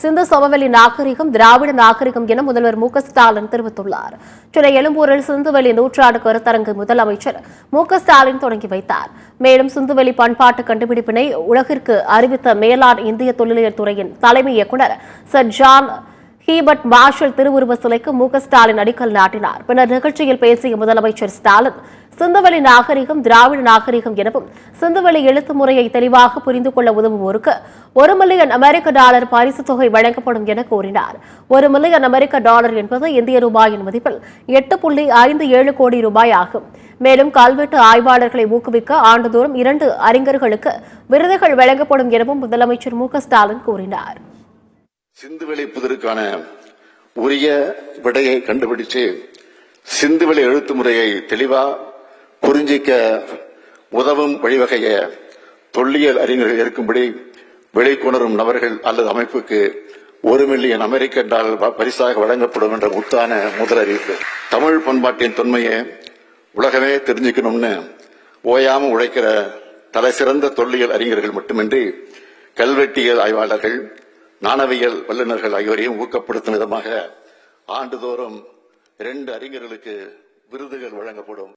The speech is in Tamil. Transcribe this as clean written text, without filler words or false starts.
சிந்து சமவெளி நாகரிகம் திராவிட நாகரிகம் என முதல்வர் மு.க.ஸ்டாலின் தெரிவித்துள்ளார். சென்னை எழும்பூரில் சிந்துவெளி நூற்றாண்டு கருத்தரங்கு முதலமைச்சர் மு.க.ஸ்டாலின் தொடங்கி வைத்தார். மேலும் சிந்துவெளி பண்பாட்டு கண்டுபிடிப்பினை உலகிற்கு அறிவித்த மேலாண் இந்திய தொல்லியல் துறையின் தலைமை இயக்குநர் சர் ஜான் ஹீபர்ட் மார்ஷல் திருவுருவ சிலைக்கு மு.க.ஸ்டாலின் அடிக்கல் நாட்டினார். பின்னர் நிகழ்ச்சியில் பேசிய முதலமைச்சர் ஸ்டாலின், சிந்துவெளி நாகரிகம் திராவிட நாகரிகம் எனவும் சிந்துவெளி எழுத்து முறையை தெளிவாக புரிந்து கொள்ள உதவுவோருக்கு $1 மில்லியன் அமெரிக்க பரிசு தொகை வழங்கப்படும் என கூறினார். $1 மில்லியன் அமெரிக்க என்பது இந்திய ரூபாயின் மதிப்பில் 8.57 கோடி ரூபாய் ஆகும். மேலும் கல்வெட்டு ஆய்வாளர்களை ஊக்குவிக்க ஆண்டுதோறும் 2 அறிஞர்களுக்கு விருதுகள் வழங்கப்படும் எனவும் முதலமைச்சர் மு.க.ஸ்டாலின் கூறினார். சிந்துவெளி புதிருக்கான உரிய விடையை கண்டுபிடிச்சு சிந்துவெளி எழுத்து முறையை தெளிவா புரிஞ்சிக்க உதவும் வழிவகைய தொல்லியல் அறிஞர்கள் இருக்கும்படி வெளிக்கொணரும் நபர்கள் அல்லது அமைப்புக்கு $1 மில்லியன் அமெரிக்க பரிசாக வழங்கப்படும் என்ற முத்தான முதல் அறிவிப்பு. தமிழ் பண்பாட்டின் தொன்மையை உலகமே தெரிஞ்சுக்கணும்னு ஓயாம உழைக்கிற தலை சிறந்த தொல்லியல் அறிஞர்கள் மட்டுமின்றி கல்வெட்டியல் ஆய்வாளர்கள், நாணயவியல் வல்லுநர்கள் ஆகியோரையும் ஊக்கப்படுத்தும் விதமாக ஆண்டுதோறும் 2 அறிஞர்களுக்கு விருதுகள் வழங்கப்படும்.